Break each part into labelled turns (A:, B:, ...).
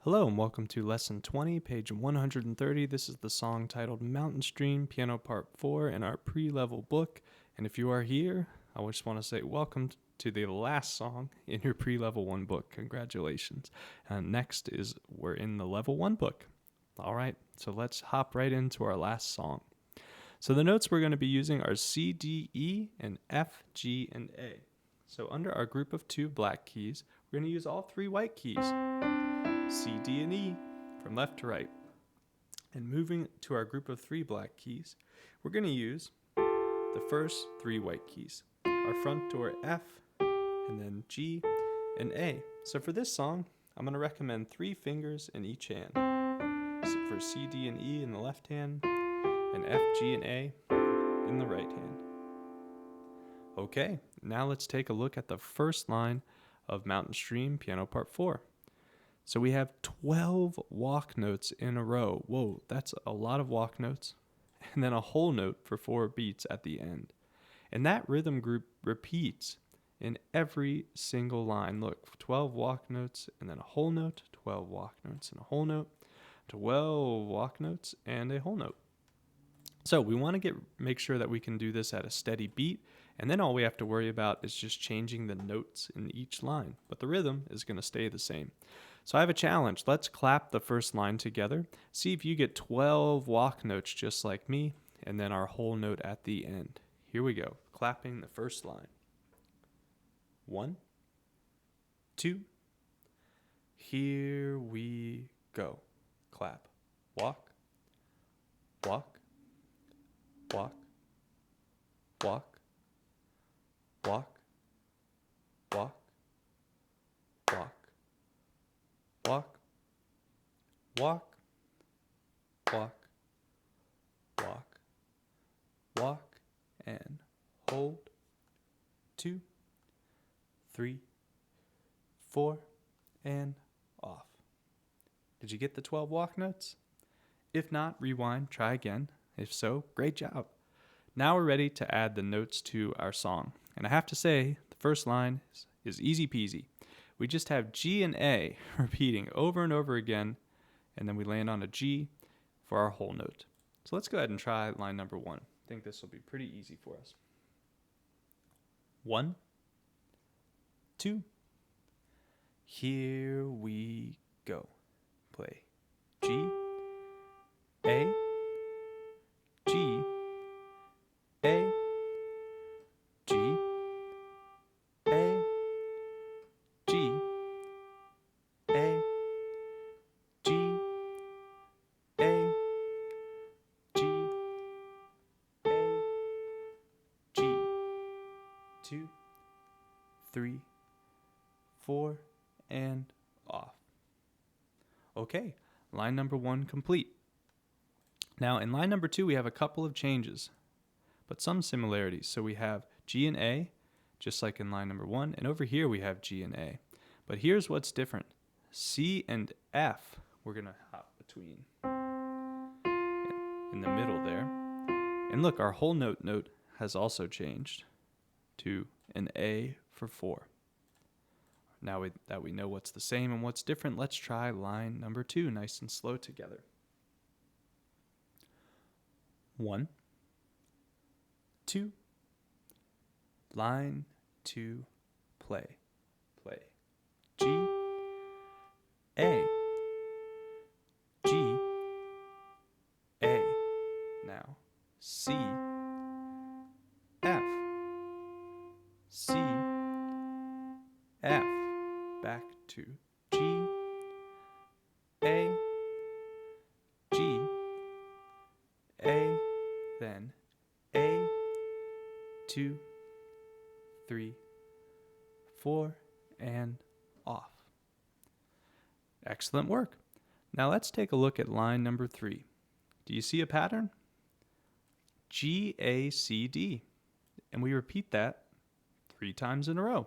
A: Hello and welcome to Lesson 20, page 130. This is the song titled Mountain Stream, Piano Part 4 in our pre-level book. And if you are here, I just want to say welcome to the last song in your pre-level 1 book. Congratulations. And next is we're in the level 1 book. All right, so let's hop right into our last song. So the notes we're going to be using are C, D, E, and F, G, and A. So under our group of 2 black keys, we're going to use all 3 white keys. C, D, and E from left to right. And moving to our group of 3 black keys, we're going to use the first 3 white keys. Our front door F, and then G and A. So for this song, I'm going to recommend 3 fingers in each hand. So for C, D, and E in the left hand, and F, G, and A in the right hand. Okay, now let's take a look at the first line of Mountain Stream, Piano Part 4. So we have 12 walk notes in a row. Whoa, that's a lot of walk notes. And then a whole note for 4 beats at the end. And that rhythm group repeats in every single line. Look, 12 walk notes and then a whole note, 12 walk notes and a whole note, 12 walk notes and a whole note. So we want to make sure that we can do this at a steady beat, and then all we have to worry about is just changing the notes in each line. But the rhythm is going to stay the same. So I have a challenge. Let's clap the first line together. See if you get 12 walk notes just like me, and then our whole note at the end. Here we go. Clapping the first line. 1, 2. Here we go. Clap. Walk. Walk. Walk. Walk. Walk. Walk. Walk. Walk, walk, walk, walk, walk, and hold. 2, 3, 4, and off. Did you get the 12 walk notes? If not, rewind, try again. If so, great job. Now we're ready to add the notes to our song. And I have to say, the first line is easy peasy. We just have G and A repeating over and over again, and then we land on a G for our whole note. So let's go ahead and try line number 1. I think this will be pretty easy for us. 1, 2. Here we go. Play G, A, G, A, G, A, G, A, G, A, G, A, G. 2, 3, 4, and off. Okay, line number 1 complete. Now in line number 2 we have a couple of changes, but some similarities. So we have G and A, just like in line number 1, and over here we have G and A. But here's what's different. C and F, we're going to hop between in the middle there. And look, our whole note has also changed to an A for 4. Now that we know what's the same and what's different, let's try line number 2, nice and slow together. 1, 2. Line 2, play. Play. G, A, G, A. Now C, F, C, F. Back to G, A, G, A, then A, 2, 3, 4, and off. Excellent work. Now let's take a look at line number 3. Do you see a pattern? G, A, C, D. And we repeat that 3 times in a row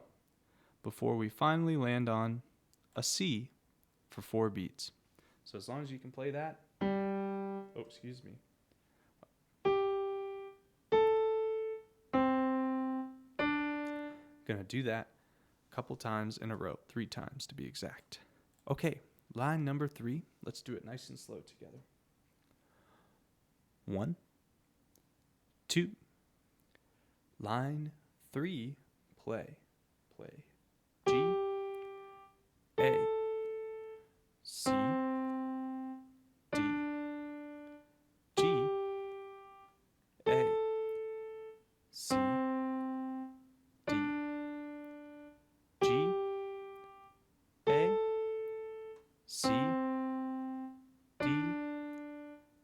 A: before we finally land on a C for 4 beats. So as long as you can play that, excuse me. Gonna do that a couple times in a row, 3 times to be exact. Okay, Line number 3. Let's do it nice and slow together. 1, 2. Line 3, play. G, A, C, D, G, A, C, D, G, A, C, D,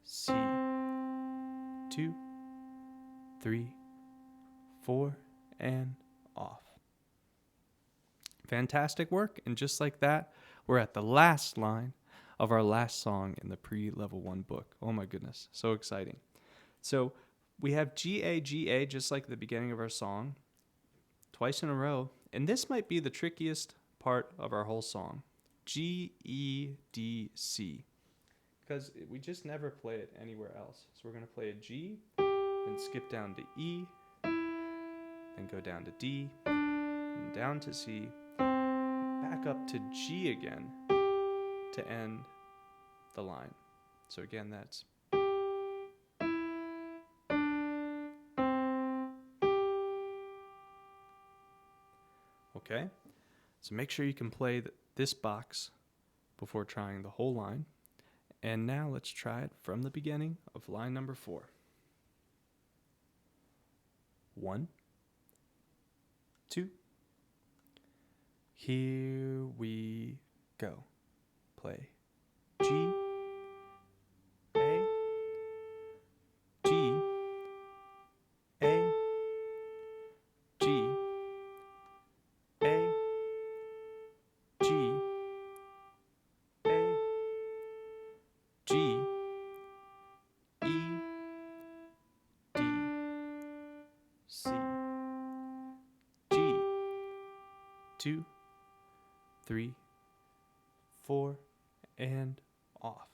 A: C, 2, 3, 4, and off. Fantastic work, and just like that, we're at the last line of our last song in the pre-level 1 book. Oh my goodness, so exciting. So we have G-A, just like the beginning of our song, twice in a row, and this might be the trickiest part of our whole song. G-E-D-C, because we just never play it anywhere else. So we're going to play a G, then skip down to E, then go down to D, and down to C, back up to G again to end the line. So again, that's okay. So make sure you can play this box before trying the whole line. And now let's try it from the beginning of line number 4. 1, 2. Here we go. Play G, A, G, A, G, A, G, A, G, E, D, C, G, 2, 3, 4, and off.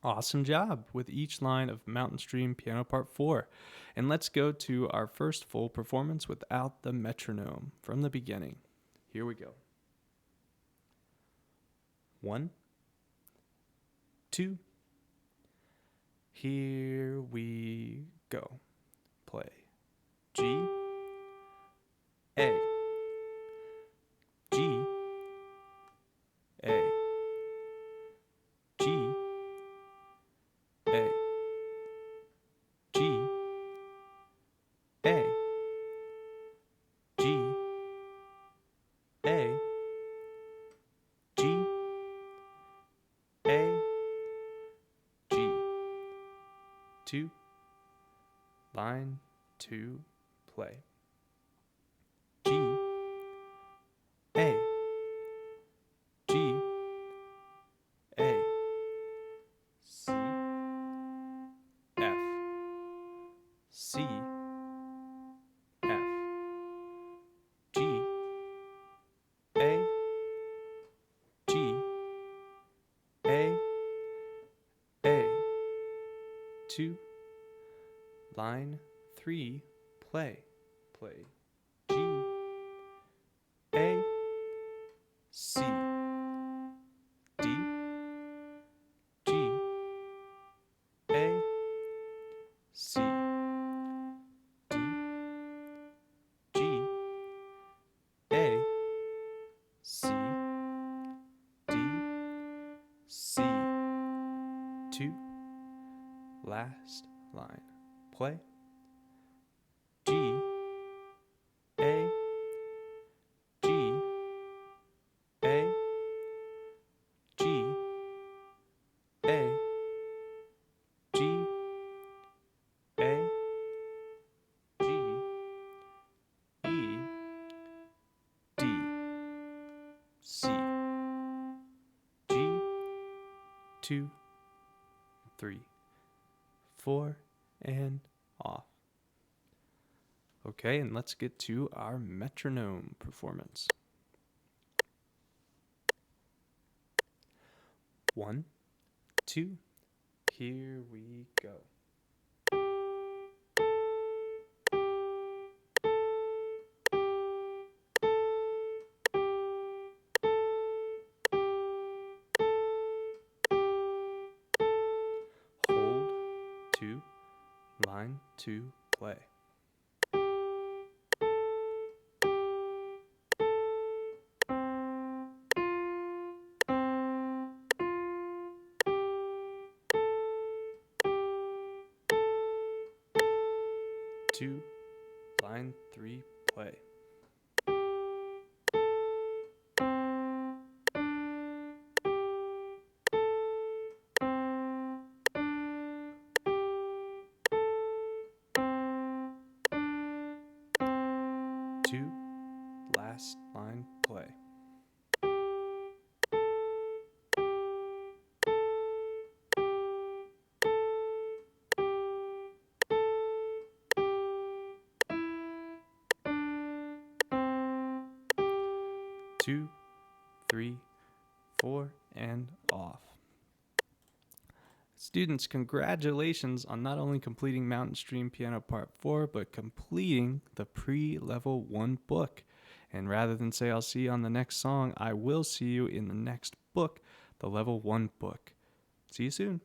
A: Awesome job with each line of Mountain Stream Piano Part 4. And let's go to our first full performance without the metronome from the beginning. Here we go. 1, 2. Here we go. Play G, A, G, A, G, A, G, A, G, A, G, A, G. 2. Line 2, play. G, A, G, A, C, F, C, F, G, A, G, A, 2. Line 3, play. G, A, C, D, G, A, C, D, G, A, C, D, C, 2. Last line. Play. G, A, G, A, G, A, G, A, G, E, D, C, G, 2, 3, 4, and off. Okay, and let's get to our metronome performance. 1, 2, here we go. line 2, play. Two, line 3, play. Two, last line, play. Two, 3, 4, and off. Students, congratulations on not only completing Mountain Stream Piano Part 4, but completing the pre-level 1 book. And rather than say I'll see you on the next song, I will see you in the next book, the level 1 book. See you soon.